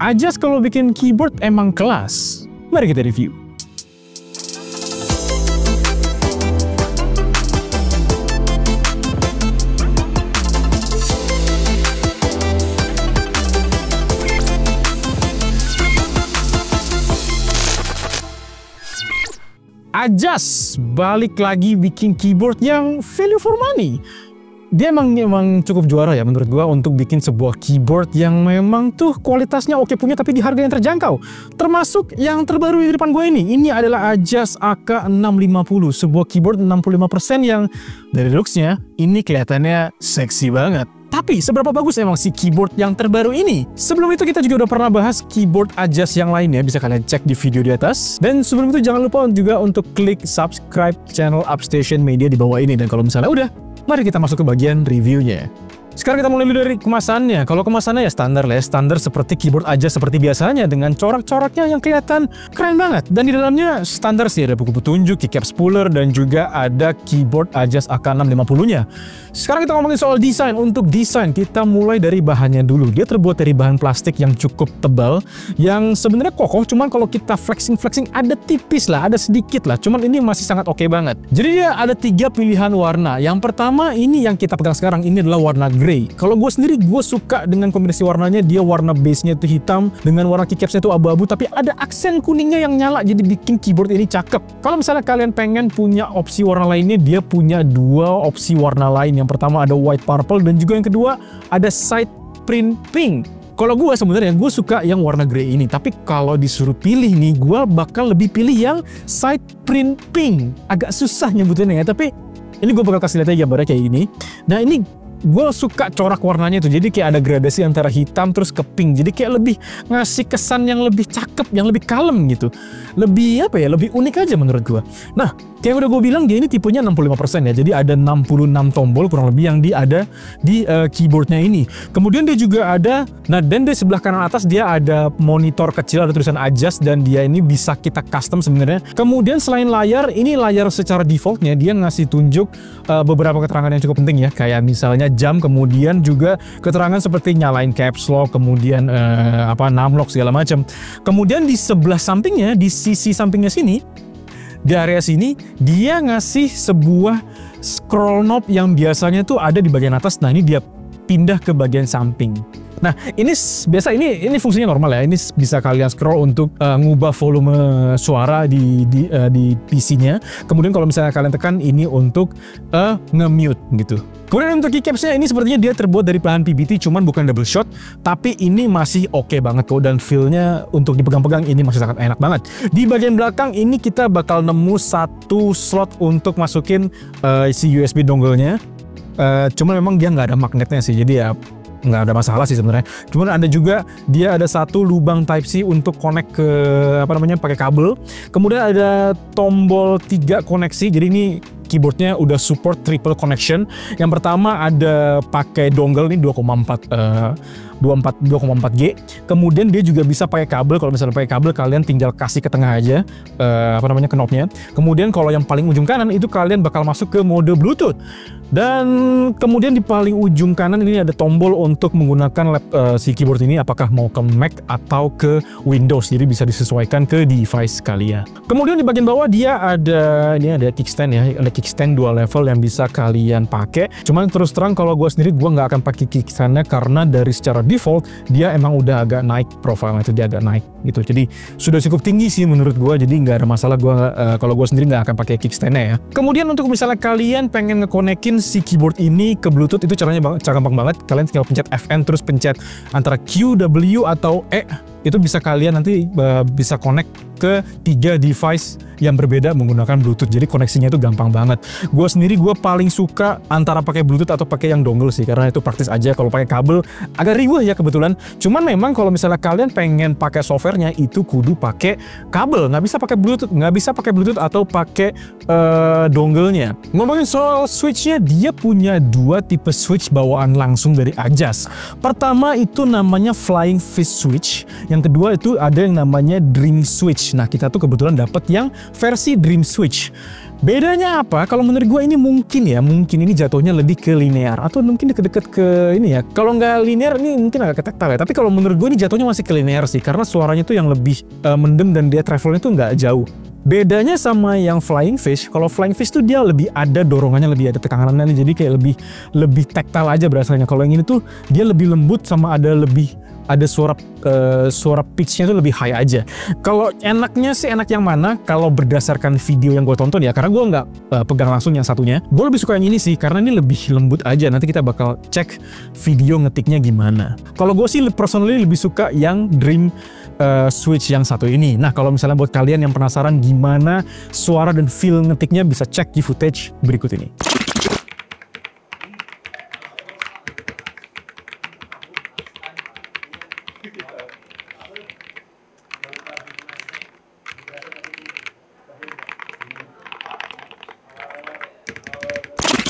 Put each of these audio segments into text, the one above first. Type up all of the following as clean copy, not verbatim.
Ajas kalau bikin keyboard emang kelas. Mari kita review. Ajas balik lagi bikin keyboard yang value for money. Dia emang cukup juara ya menurut gua untuk bikin sebuah keyboard yang memang tuh kualitasnya oke punya tapi di harga yang terjangkau. Termasuk yang terbaru di depan gue ini. Ini adalah Ajas AK650, sebuah keyboard 65% yang dari looks-nya ini kelihatannya seksi banget. Tapi seberapa bagus emang si keyboard yang terbaru ini? Sebelum itu kita juga udah pernah bahas keyboard Ajas yang lainnya, bisa kalian cek di video di atas. Dan sebelum itu jangan lupa juga untuk klik subscribe channel Upstation Media di bawah ini. Dan kalau misalnya udah, mari kita masuk ke bagian reviewnya. Sekarang kita mulai dulu dari kemasannya. Kalau kemasannya ya standar lah ya, standar seperti keyboard Ajas seperti biasanya dengan corak-coraknya yang kelihatan keren banget. Dan di dalamnya standar sih ada buku petunjuk, keycap spooler, dan juga ada keyboard Ajas AK650-nya. Sekarang kita ngomongin soal desain. Untuk desain kita mulai dari bahannya dulu. Dia terbuat dari bahan plastik yang cukup tebal, yang sebenarnya kokoh. Cuman kalau kita flexing ada tipis lah, ada sedikit lah. Cuman ini masih sangat oke banget. Jadi dia ada 3 pilihan warna. Yang pertama ini yang kita pegang sekarang ini adalah warna grey. Kalau gue sendiri gue suka dengan kombinasi warnanya. Dia warna base-nya itu hitam dengan warna keycapsnya itu abu-abu, tapi ada aksen kuningnya yang nyala, jadi bikin keyboard ini cakep. Kalau misalnya kalian pengen punya opsi warna lainnya, dia punya 2 opsi warna lain. Yang pertama ada white purple dan juga yang kedua ada side print pink. Kalau gue sebenarnya gue suka yang warna grey ini, tapi kalau disuruh pilih nih, gue bakal lebih pilih yang side print pink. Agak susah nyebutinnya ya, tapi ini gue bakal kasih lihat aja gambarnya kayak gini. Nah ini gue suka corak warnanya tuh, jadi kayak ada gradasi antara hitam terus ke pink, jadi kayak lebih ngasih kesan yang lebih cakep, yang lebih kalem gitu, lebih apa ya, lebih unik aja menurut gue. Nah kayak udah gue bilang, dia ini tipenya 65% ya, jadi ada 66 tombol kurang lebih yang ada di keyboardnya ini. Kemudian dia juga ada, nah dan di sebelah kanan atas dia ada monitor kecil, ada tulisan Ajas, dan dia ini bisa kita custom sebenarnya. Kemudian selain layar, ini layar secara defaultnya dia ngasih tunjuk beberapa keterangan yang cukup penting ya, kayak misalnya jam, kemudian juga keterangan seperti nyalain caps lock, kemudian numlock segala macam. Kemudian di sebelah sampingnya, di sisi sampingnya sini, di area sini dia ngasih sebuah scroll knob yang biasanya tuh ada di bagian atas. Nah ini dia pindah ke bagian samping. Nah ini biasa, ini fungsinya normal ya. Ini bisa kalian scroll untuk ngubah volume suara di PC-nya. Kemudian kalau misalnya kalian tekan ini untuk nge-mute gitu. Kemudian untuk keycapsnya ini sepertinya dia terbuat dari bahan PBT, cuman bukan double shot, tapi ini masih oke banget kok, dan feel-nya untuk dipegang-pegang ini masih sangat enak banget. Di bagian belakang ini kita bakal nemu 1 slot untuk masukin si USB dongle-nya. Cuman memang dia nggak ada magnetnya sih, jadi ya nggak ada masalah sih sebenarnya. Cuman ada juga, dia ada 1 lubang Type C untuk connect ke pakai kabel. Kemudian ada tombol 3 koneksi, jadi ini keyboardnya udah support triple connection. Yang pertama ada pakai dongle nih 2,4G. Kemudian dia juga bisa pakai kabel. Kalau misalnya pakai kabel, kalian tinggal kasih ke tengah aja knobnya. Kemudian kalau yang paling ujung kanan itu kalian bakal masuk ke mode Bluetooth. Dan kemudian di paling ujung kanan ini ada tombol untuk menggunakan si keyboard ini, apakah mau ke Mac atau ke Windows, jadi bisa disesuaikan ke device kalian. Kemudian di bagian bawah dia ada, ini ada kickstand ya, ada kickstand 2 level yang bisa kalian pakai. Cuman terus terang kalau gue sendiri gue nggak akan pakai kickstandnya, karena dari secara default dia emang udah agak naik profilnya, itu dia agak naik gitu, jadi sudah cukup tinggi sih menurut gue, jadi nggak ada masalah. Gue kalau gue sendiri nggak akan pakai kickstandnya ya. Kemudian untuk misalnya kalian pengen ngekonekin si keyboard ini ke Bluetooth, itu caranya gampang banget. Kalian tinggal pencet Fn terus pencet antara Q, W atau E, itu bisa kalian nanti bisa connect ke 3 device yang berbeda menggunakan Bluetooth. Jadi koneksinya itu gampang banget. Gue sendiri paling suka antara pakai Bluetooth atau pakai yang dongle sih, karena itu praktis aja. Kalau pakai kabel agak ribet ya kebetulan. Cuman memang kalau misalnya kalian pengen pakai softwarenya itu kudu pakai kabel, nggak bisa pakai Bluetooth atau pakai dongle-nya. Ngomongin soal switch-nya, dia punya 2 tipe switch bawaan langsung dari Ajas. Pertama itu namanya Flying Fish Switch. Yang kedua itu ada yang namanya Dream Switch. Nah kita tuh kebetulan dapat yang versi Dream Switch. Bedanya apa? Kalau menurut gue ini mungkin ini jatuhnya lebih ke linear atau mungkin deket-deket ke ini ya. Kalau nggak linear ini mungkin agak ketektal ya. Tapi kalau menurut gue ini jatuhnya masih ke linear sih, karena suaranya tuh yang lebih mendem dan dia travelnya tuh nggak jauh. Bedanya sama yang Flying Fish, kalau Flying Fish tuh dia lebih ada dorongannya, lebih ada tekanannya, jadi kayak lebih taktil aja berasanya. Kalau yang ini tuh dia lebih lembut sama ada suara pitch-nya tuh lebih high aja. Kalau enaknya sih enak yang mana? Kalau berdasarkan video yang gue tonton ya, karena gue nggak pegang langsung yang satunya, gue lebih suka yang ini sih karena ini lebih lembut aja. Nanti kita bakal cek video ngetiknya gimana. Kalau gue sih personally lebih suka yang Dream Switch yang satu ini. Nah, kalau misalnya buat kalian yang penasaran gimana suara dan feel ngetiknya, bisa cek di footage berikut ini.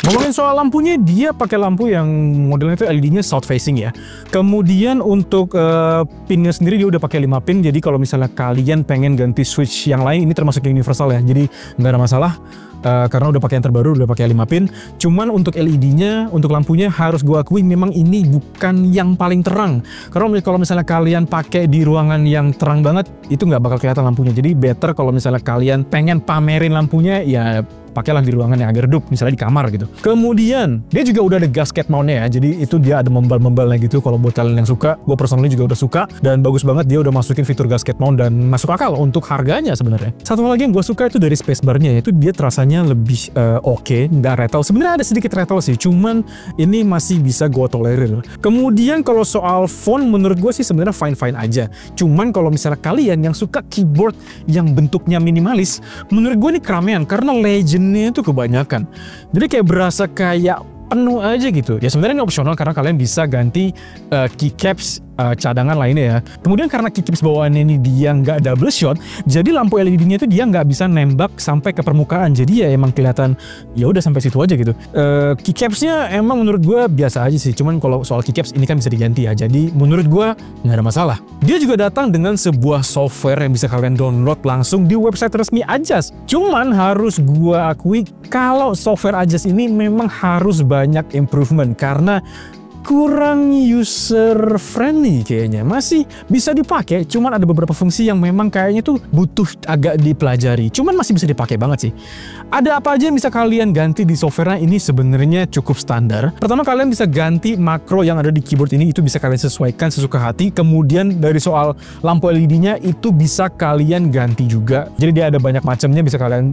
Ngomongin soal lampunya, dia pakai lampu yang modelnya itu LED-nya south facing ya. Kemudian untuk pinnya sendiri dia udah pakai 5 pin. Jadi kalau misalnya kalian pengen ganti switch yang lain, ini termasuk yang universal ya. Jadi nggak ada masalah. Karena udah pakai yang terbaru, udah pakai 5 pin. Cuman untuk LED-nya, untuk lampunya harus gue akui memang ini bukan yang paling terang. Karena kalau misalnya kalian pakai di ruangan yang terang banget, itu nggak bakal kelihatan lampunya. Jadi better kalau misalnya kalian pengen pamerin lampunya, ya pakailah di ruangan yang agak redup, misalnya di kamar gitu. Kemudian dia juga udah ada gasket mount-nya ya, jadi itu dia ada membal-membalnya gitu. Kalau buat kalian yang suka, gue personally juga udah suka, dan bagus banget dia udah masukin fitur gasket mount dan masuk akal untuk harganya sebenarnya. Satu hal lagi yang gue suka itu dari spacebar-nya, yaitu dia terasanya lebih oke, nggak rattle. Sebenarnya ada sedikit rattle sih, cuman ini masih bisa gue tolerir. Kemudian kalau soal font, menurut gue sih sebenarnya fine-fine aja. Cuman kalau misalnya kalian yang suka keyboard yang bentuknya minimalis, menurut gue ini keramaian karena Legend itu kebanyakan, jadi kayak berasa kayak penuh aja gitu. Ya sebenarnya ini opsional karena kalian bisa ganti keycaps cadangan lainnya ya. Kemudian karena keycaps bawaannya ini dia nggak double shot, jadi lampu LED-nya itu dia nggak bisa nembak sampai ke permukaan. Jadi ya emang kelihatan ya udah sampai situ aja gitu. Keycapsnya emang menurut gue biasa aja sih. Cuman kalau soal keycaps ini kan bisa diganti ya. Jadi menurut gue nggak ada masalah. Dia juga datang dengan sebuah software yang bisa kalian download langsung di website resmi Ajas. Cuman harus gue akui kalau software Ajas ini memang harus banyak improvement karena kurang user friendly kayaknya. Masih bisa dipakai, cuman ada beberapa fungsi yang memang kayaknya tuh butuh agak dipelajari. Cuman masih bisa dipakai banget sih. Ada apa aja yang bisa kalian ganti di software ini sebenarnya cukup standar. Pertama, kalian bisa ganti makro yang ada di keyboard ini, itu bisa kalian sesuaikan sesuka hati. Kemudian dari soal lampu LED-nya itu bisa kalian ganti juga. Jadi dia ada banyak macamnya, bisa kalian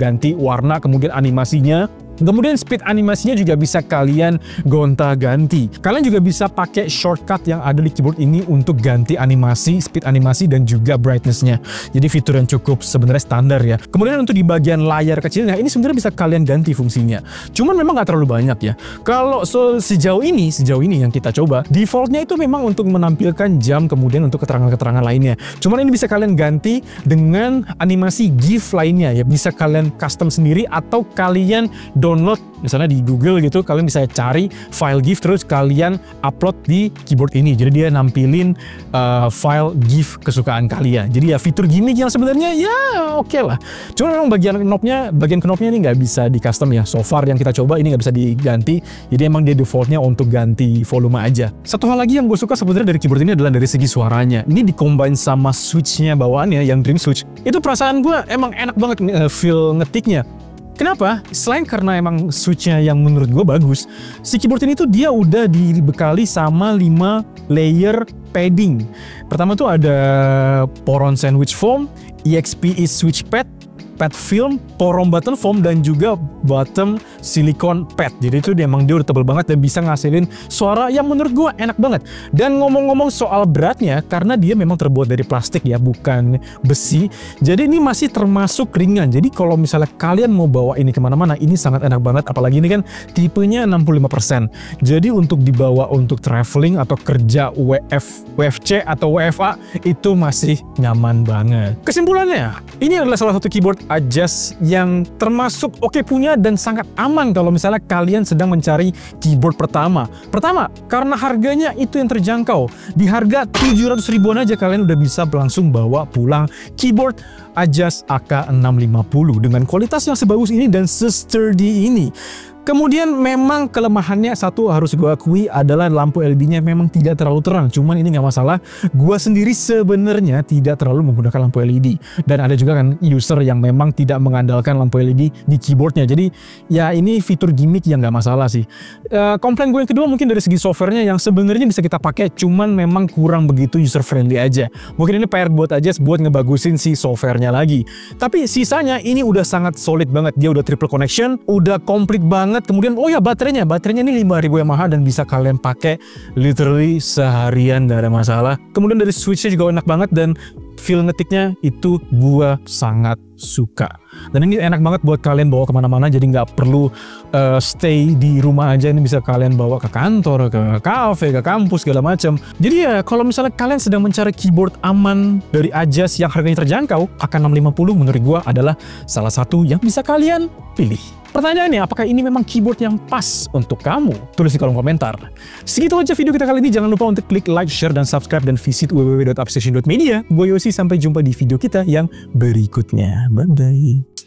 ganti warna, kemudian animasinya. Kemudian speed animasinya juga bisa kalian gonta-ganti. Kalian juga bisa pakai shortcut yang ada di keyboard ini untuk ganti animasi, speed animasi, dan juga brightness-nya. Jadi fitur yang cukup sebenarnya standar ya. Kemudian untuk di bagian layar kecilnya, ini sebenarnya bisa kalian ganti fungsinya. Cuman memang nggak terlalu banyak ya. Kalau sejauh ini yang kita coba, defaultnya itu memang untuk menampilkan jam, kemudian untuk keterangan-keterangan lainnya. Cuman ini bisa kalian ganti dengan animasi GIF lainnya ya. Bisa kalian custom sendiri atau kalian download misalnya di Google gitu, kalian bisa cari file GIF terus kalian upload di keyboard ini. Jadi dia nampilin file GIF kesukaan kalian. Jadi ya fitur gimmick yang sebenarnya ya oke lah. Cuma memang bagian knopnya ini nggak bisa di custom ya. So far yang kita coba ini nggak bisa diganti. Jadi emang dia defaultnya untuk ganti volume aja. Satu hal lagi yang gue suka sebenarnya dari keyboard ini adalah dari segi suaranya. Ini dicombine sama switchnya bawaannya yang Dream Switch. Itu perasaan gue emang enak banget feel ngetiknya. Kenapa? Selain karena emang switch-nya yang menurut gue bagus, si keyboard ini tuh dia udah dibekali sama 5 layer padding. Pertama tuh ada Poron Sandwich Foam, EXPE Switch Pad, pad film, Poron button foam, dan juga bottom silicone pad. Jadi itu dia udah tebal banget dan bisa ngasilin suara yang menurut gue enak banget. Dan ngomong-ngomong soal beratnya, karena dia memang terbuat dari plastik ya, bukan besi, jadi ini masih termasuk ringan. Jadi kalau misalnya kalian mau bawa ini kemana-mana, ini sangat enak banget. Apalagi ini kan tipenya 65%. Jadi untuk dibawa untuk traveling atau kerja WFC atau WFA itu masih nyaman banget. Kesimpulannya, ini adalah salah satu keyboard Ajas yang termasuk oke punya dan sangat aman kalau misalnya kalian sedang mencari keyboard pertama. Pertama, karena harganya itu yang terjangkau. Di harga 700 ribuan aja kalian udah bisa langsung bawa pulang keyboard Ajas AK650 dengan kualitas yang sebagus ini dan se-sturdy ini. Kemudian memang kelemahannya satu harus gue akui adalah lampu LED-nya memang tidak terlalu terang. Cuman ini nggak masalah. Gue sendiri sebenarnya tidak terlalu menggunakan lampu LED. Dan ada juga kan user yang memang tidak mengandalkan lampu LED di keyboardnya. Jadi ya ini fitur gimmick yang nggak masalah sih. Komplain gue yang kedua mungkin dari segi softwarenya yang sebenarnya bisa kita pakai. Cuman memang kurang begitu user friendly aja. Mungkin ini PR buat aja buat ngebagusin si softwarenya lagi. Tapi sisanya ini udah sangat solid banget. Dia udah triple connection, udah komplit banget. Kemudian oh ya baterainya ini 5000 mAh dan bisa kalian pakai literally seharian gak ada masalah. Kemudian dari switchnya juga enak banget dan feel ngetiknya itu gua sangat suka. Dan ini enak banget buat kalian bawa kemana-mana, jadi nggak perlu stay di rumah aja. Ini bisa kalian bawa ke kantor, ke cafe, ke kampus segala macam. Jadi ya kalau misalnya kalian sedang mencari keyboard aman dari Ajas yang harganya terjangkau, AK650 menurut gua adalah salah satu yang bisa kalian pilih. Pertanyaannya, apakah ini memang keyboard yang pas untuk kamu? Tulis di kolom komentar. Segitu aja video kita kali ini. Jangan lupa untuk klik like, share, dan subscribe, dan visit www.upstation.media. Gue Yosi, sampai jumpa di video kita yang berikutnya. Bye-bye.